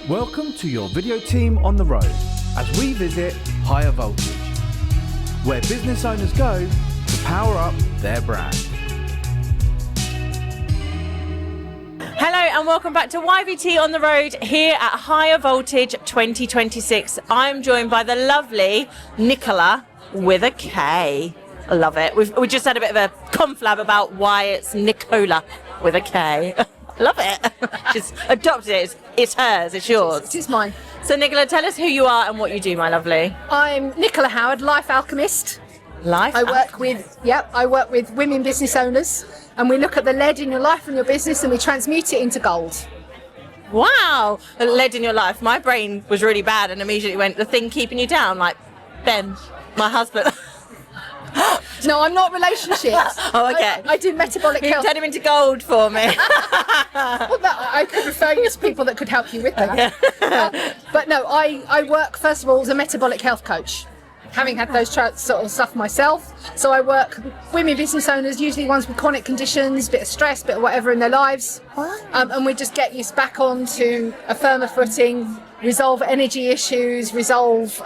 Welcome to your video team on the road as we visit Higher Voltage, where business owners go to power up their brand. Hello and welcome back to YVT on the road here at Higher Voltage 2026. I'm joined by the lovely Nikola with a K. I love it. We just had a bit of a conflab about why it's Nikola with a K. Love it. She's adopted it. It's hers. It's yours. It is mine. So Nikola, tell us who you are and what you do, my lovely. I'm Nikola Howard, Life Alchemist. I work with women business owners, and we look at the lead in your life and your business, and we transmute it into gold. Wow, lead in your life. My brain was really bad and immediately went, the thing keeping you down, like Ben, my husband. No, I'm not relationships. Oh, okay. I do metabolic health. Turn him into gold for me. Well, I could refer you to people that could help you with that. But no, I work, first of all, as a metabolic health coach, having had those sort of stuff myself. So I work with women business owners, usually ones with chronic conditions, bit of stress, bit of whatever in their lives. And we just get you back onto a firmer footing, resolve energy issues, resolve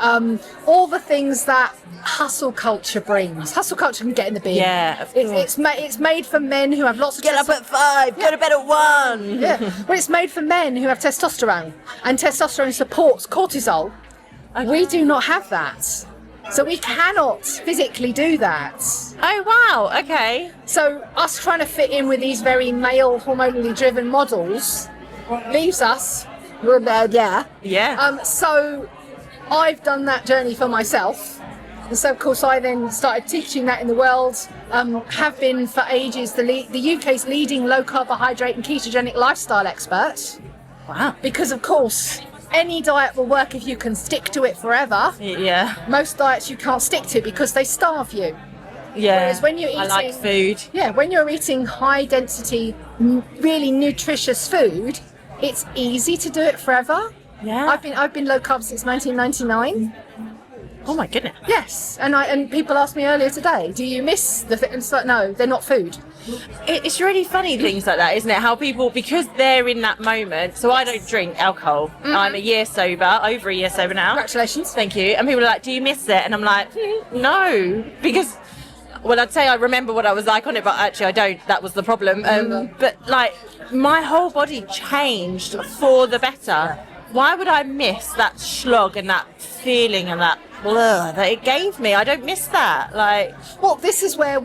all the things that hustle culture brings. Hustle culture can get in the bin. Yeah, of course. It's made for men who have lots of Get up at 5, go to bed at 1. Yeah, well, it's made for men who have testosterone, and testosterone supports cortisol. Okay. We do not have that. So we cannot physically do that. Oh, wow, okay. So us trying to fit in with these very male, hormonally driven models leaves us, Yeah. So I've done that journey for myself. And so, of course, I then started teaching that in the world, have been for ages the UK's leading low carbohydrate and ketogenic lifestyle expert. Wow. Because, of course, any diet will work if you can stick to it forever. Yeah. Most diets you can't stick to because they starve you. Yeah. Whereas when you're eating, I like food. Yeah, when you're eating high density, really nutritious food, it's easy to do it forever. Yeah. I've been low carb since 1999. Oh my goodness. Yes, and people asked me earlier today, do you miss the thing? It's like, no, they're not food. It's really funny things like that, isn't it? How people, because they're in that moment. So I don't drink alcohol. Mm-hmm. I'm over a year sober now. Congratulations. Thank you. And people are like, do you miss it? And I'm like, no, because, well, I'd say I remember what I was like on it, but actually I don't. That was the problem. But like, my whole body changed for the better. Why would I miss that slog and that feeling and that blur that it gave me? I don't miss that. Like, Well, this is where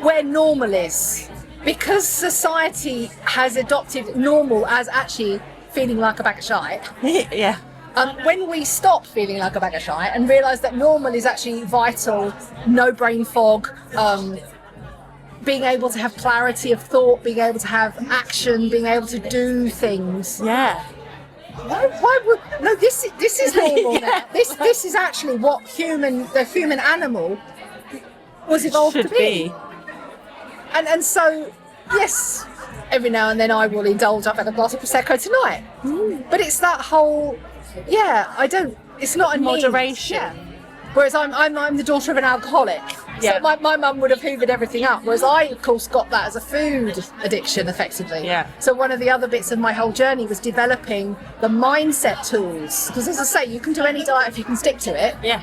where normal is. Because society has adopted normal as actually feeling like a bag of shite. yeah. When we stop feeling like a bag of shite and realise that normal is actually vital, no brain fog, being able to have clarity of thought, being able to have action, being able to do things. Yeah. This is normal Yeah. now. This is actually what the human animal was evolved Should to be. And so, yes, every now and then I will indulge. I've had a glass of Prosecco tonight. But it's that whole, it's not a Moderation. need. Yeah. Whereas I'm the daughter of an alcoholic. Yeah. So my mum would have hoovered everything up. Whereas I, of course, got that as a food addiction, effectively. Yeah. So one of the other bits of my whole journey was developing the mindset tools. Because as I say, you can do any diet if you can stick to it. Yeah.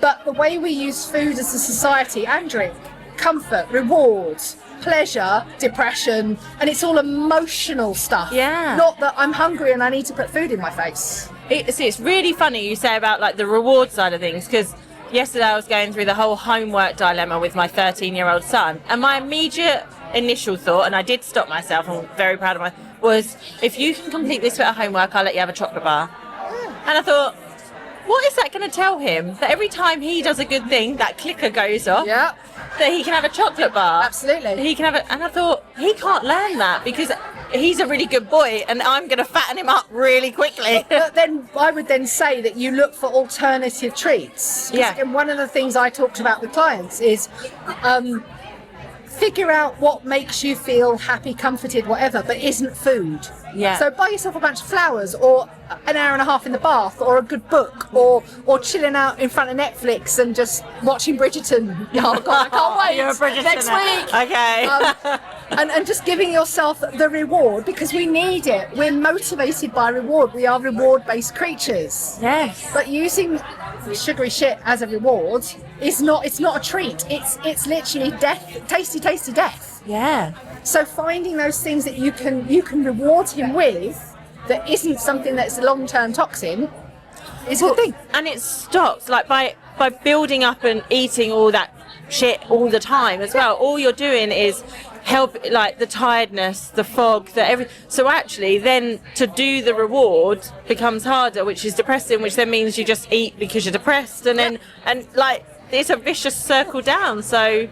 But the way we use food as a society and drink, comfort, rewards, pleasure, depression, and it's all emotional stuff. Yeah. Not that I'm hungry and I need to put food in my face. It's really funny you say about like the reward side of things, because yesterday I was going through the whole homework dilemma with my 13-year-old son, and my immediate initial thought, and I did stop myself, I'm very proud of myself, was if you can complete this bit of homework, I'll let you have a chocolate bar. And I thought, what is that going to tell him? That every time he does a good thing, that clicker goes off, Yeah. that he can have a chocolate bar. Absolutely. He can have it, and I thought, he can't learn that because he's a really good boy and I'm going to fatten him up really quickly. But then I would then say that you look for alternative treats. 'Cause Yeah. again, one of the things I talked about with clients is figure out what makes you feel happy, comforted, whatever, but isn't food. Yeah. So buy yourself a bunch of flowers, or an hour and a half in the bath, or a good book, or chilling out in front of Netflix and just watching Bridgerton. Oh God, I can't wait. You're a Bridgerton next week. Okay. And just giving yourself the reward, because we need it. We're motivated by reward. We are reward-based creatures. Yes. But using sugary shit as a reward is not. It's not a treat. It's literally death. Tasty death. Yeah. So finding those things that you can reward him with, that isn't something that's a long-term toxin, is a good thing. And it stops, like, by building up and eating all that shit all the time as well. All you're doing is help, like, the tiredness, the fog, so actually then to do the reward becomes harder, which is depressing, which then means you just eat because you're depressed, and then like it's a vicious circle down. So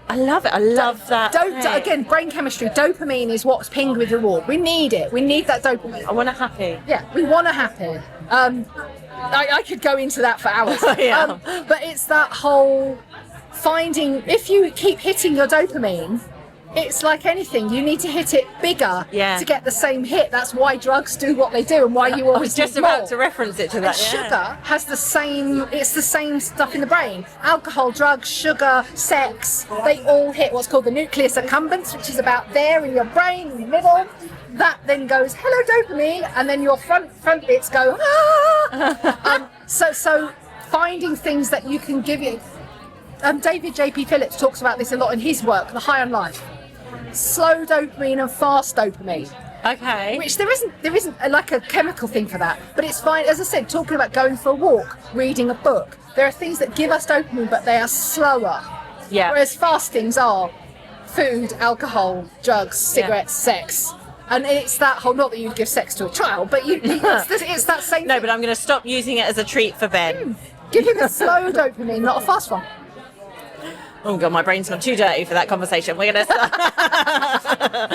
I love it. I love that. Again, brain chemistry. Dopamine is what's pinged with reward. We need it. We need that dopamine. I want a happy. Yeah, we want a happy. I could go into that for hours. Yeah. But it's that whole finding. If you keep hitting your dopamine, it's like anything. You need to hit it bigger to get the same hit. That's why drugs do what they do, and why you always I was just need about more. to reference it to that. And sugar has the same. It's the same stuff in the brain. Alcohol, drugs, sugar, sex. They all hit what's called the nucleus accumbens, which is about there in your brain, in the middle. That then goes, hello dopamine, and then your front bits go, ah. So finding things that you can give you. David J.P. Phillips talks about this a lot in his work, The High on Life. Slow dopamine and fast dopamine. Okay. Which there isn't like a chemical thing for that, but it's fine. As I said, talking about going for a walk, reading a book, there are things that give us dopamine, but they are slower. Yeah. Whereas fast things are food, alcohol, drugs, cigarettes, sex. And it's that whole, not that you'd give sex to a child, but it's that same No, thing. but I'm going to stop using it as a treat for Ben. Give him a slow dopamine, not a fast one. Oh God, my brain's gone too dirty for that conversation. We're going to start.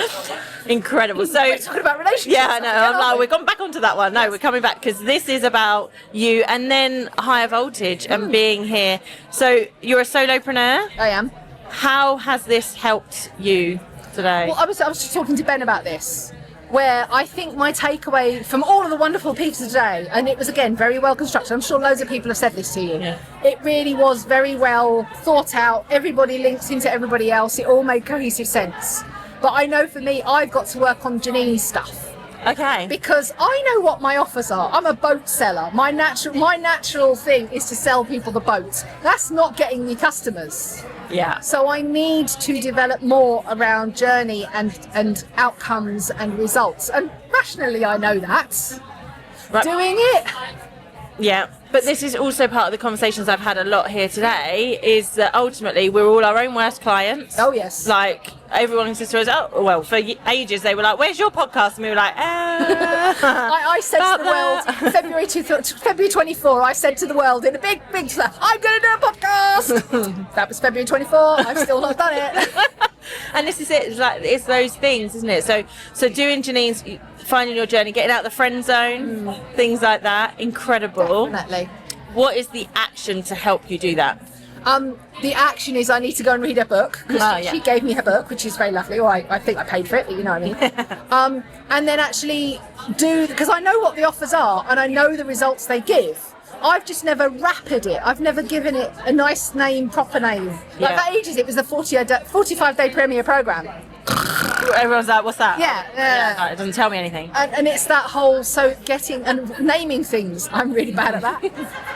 Incredible. So We're talking about relationships. yeah, I know. I'm like, we've gone back onto that one. No, we're coming back because this is about you and then higher voltage and being here. So you're a solopreneur. I am. How has this helped you today? Well, I was just talking to Ben about this, where I think my takeaway from all of the wonderful pieces today, and it was again very well constructed. I'm sure loads of people have said this to you. Yeah. It really was very well thought out. Everybody links into everybody else. It all made cohesive sense. But I know for me, I've got to work on Janine's stuff. Okay. Because I know what my offers are. I'm a boat seller. My natural thing is to sell people the boat. That's not getting me customers. Yeah. So I need to develop more around journey and outcomes and results. And rationally, I know that. Right. Doing it. Yeah, but this is also part of the conversations I've had a lot here today, is that ultimately we're all our own worst clients. Oh, yes. Like, everyone says to us, oh, well, for ages they were like, where's your podcast? And we were like, I said to the world, February 24, I said to the world in a big, I'm going to do a podcast. That was February 24. I've still not done it. And this is it. It's those things, isn't it? So doing Janine's, finding your journey, getting out of the friend zone, things like that, incredible. Definitely. What is the action to help you do that? The action is I need to go and read her book, because she gave me her book, which is very lovely. Or I think I paid for it, but you know what I mean. And then actually because I know what the offers are and I know the results they give. I've just never rapid it. I've never given it a nice name, proper name. Like for ages, it was the 45-day Premier Programme. Everyone's like, what's that? Yeah. It doesn't tell me anything. And it's that whole, so getting and naming things, I'm really bad at that.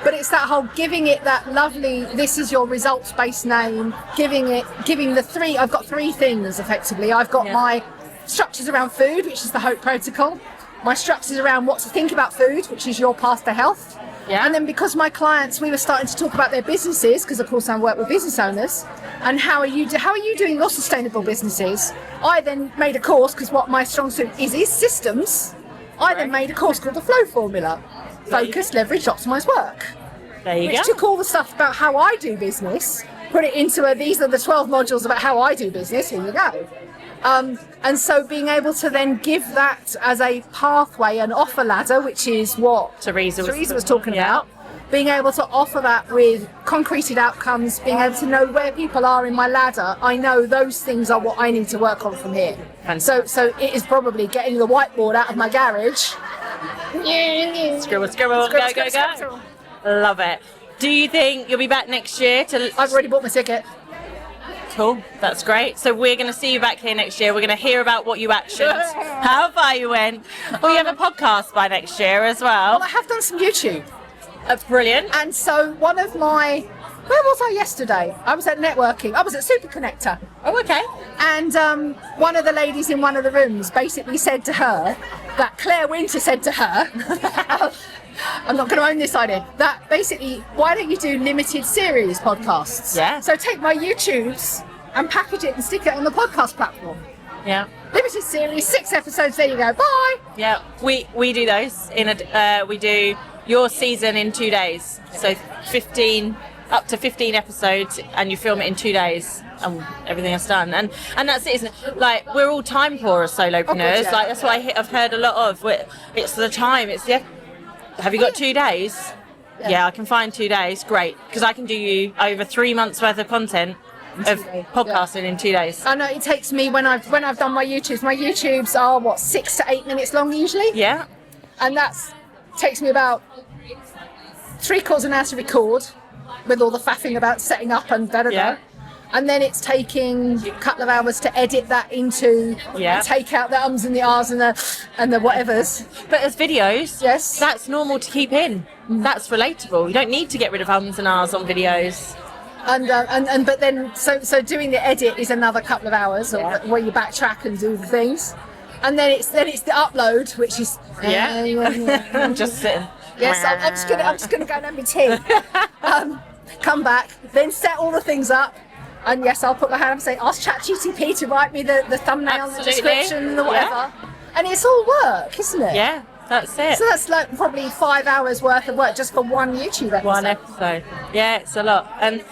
But it's that whole giving it that lovely, this is your results-based name, giving the three, I've got three things effectively. I've got my structures around food, which is the HOPE protocol. My structures around what to think about food, which is your path to health. Yeah. And then because my clients, we were starting to talk about their businesses, because of course I work with business owners, and how are you doing your sustainable businesses? I then made a course, because what my strong suit is systems. I then made a course called the Flow Formula. Focus, leverage, optimize, work. There you go. Which took all the stuff about how I do business, put it into these are the 12 modules about how I do business, here you go. And so being able to then give that as a pathway, an offer ladder, which is what Teresa was talking about, being able to offer that with concreted outcomes, being able to know where people are in my ladder, I know those things are what I need to work on from here. So it is probably getting the whiteboard out of my garage. Scribble, go. Love it. Do you think you'll be back next year? I've already bought my ticket. Cool, that's great. So we're going to see you back here next year. We're going to hear about what you actioned, how far you went. We have a podcast by next year as well. Well, I have done some YouTube. That's brilliant. And so where was I yesterday? I was at networking. I was at Super Connector. Oh, okay. And one of the ladies in one of the rooms basically said to her, that Claire Winter said to her, I'm not going to own this idea, that basically, why don't you do limited series podcasts? Yeah. So take my YouTubes and package it and stick it on the podcast platform. Yeah. Limited series, 6 episodes, there you go, bye. Yeah, we do those. We do your season in 2 days. So 15 up to 15 episodes, and you film it in 2 days, and everything is done. And that's it, isn't it? Like, we're all time poor as solopreneurs. Like, that's what I've heard a lot of. It's the time. It's the. Have you got 2 days? Yeah, I can find 2 days. Great, because I can do you over 3 months worth of content of podcasting in 2 days. I know it takes me when I've done my YouTubes. My YouTubes are 6 to 8 minutes long usually. Yeah. And takes me about 3/4 of an hour to record, with all the faffing about setting up and da da da. And then it's taking a couple of hours to edit that into, take out the ums and the ahs and the whatevers. But as videos, yes, that's normal to keep in. That's relatable. You don't need to get rid of ums and ahs on videos. But then so doing the edit is another couple of hours where you backtrack and do the things, and then it's the upload, which is just sitting. Yes, I'm just gonna go and have my tea. Come back, then set all the things up. And yes, I'll put my hand up and say, ask ChatGPT to write me the thumbnail and the description and the whatever. And it's all work, isn't it? Yeah, that's it. So that's like probably 5 hours worth of work just for one YouTube episode. One episode. Yeah, it's a lot. And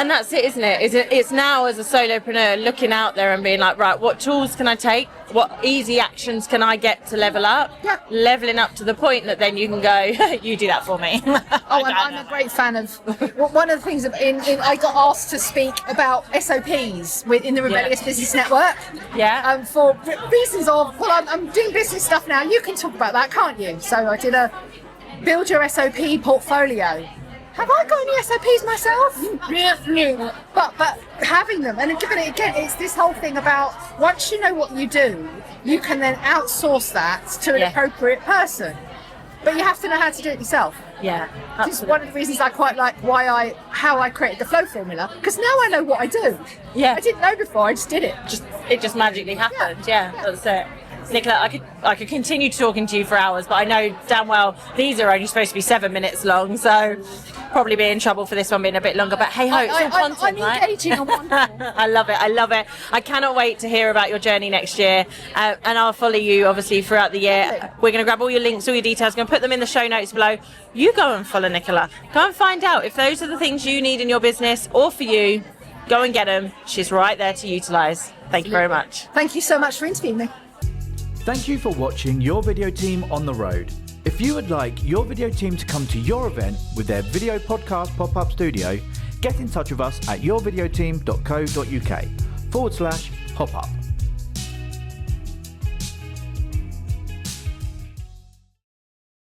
that's it, isn't it? It's now as a solopreneur looking out there and being like, right, what tools can I take? What easy actions can I get to level up? Yeah. Leveling up to the point that then you can go, you do that for me. I'm a great fan of. One of the things I got asked to speak about SOPs in the Rebellious Business Network. Yeah. For reasons of, I'm doing business stuff now. You can talk about that, can't you? So I did a build your SOP portfolio. Have I got any SOPs myself? But having them and giving it again, it's this whole thing about once you know what you do, you can then outsource that to an appropriate person. But you have to know how to do it yourself. Yeah, absolutely. This is one of the reasons I quite like how I created the flow formula, because now I know what I do. Yeah. I didn't know before, I just did it. It just magically happened. Yeah, that's it. Nicola, I could continue talking to you for hours, but I know damn well these are only supposed to be 7 minutes long, so probably be in trouble for this one being a bit longer. But hey ho, it's all content, I'm right? engaging and wonderful. I love it. I cannot wait to hear about your journey next year, and I'll follow you obviously throughout the year. We're going to grab all your links, all your details, going to put them in the show notes below. You go and follow Nicola. Go and find out if those are the things you need in your business or for you. Go and get them. She's right there to utilise. Thank you very much. Thank you so much for interviewing me. Thank you for watching Your Video Team on the Road. If you would like your video team to come to your event with their video podcast pop-up studio, get in touch with us at yourvideoteam.co.uk/pop-up.